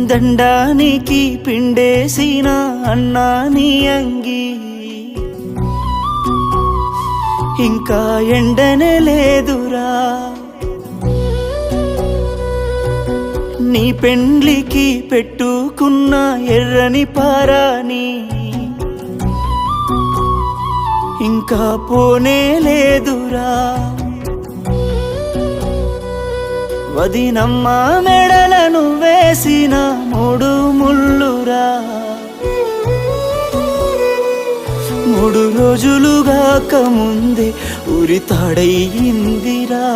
దండానికి పిండేసిన అన్నా నీ అంగి ఇంకా ఎండనే లేదురా నీ పెండ్లికి పెట్టుకున్న ఎర్రని పారాని ఇంకా పోనే లేదురా వదినమ్మ మెడలను వేసిన 3 ముళ్ళురా 3 రోజులుగాక ముందే ఉరితాడయిందిరా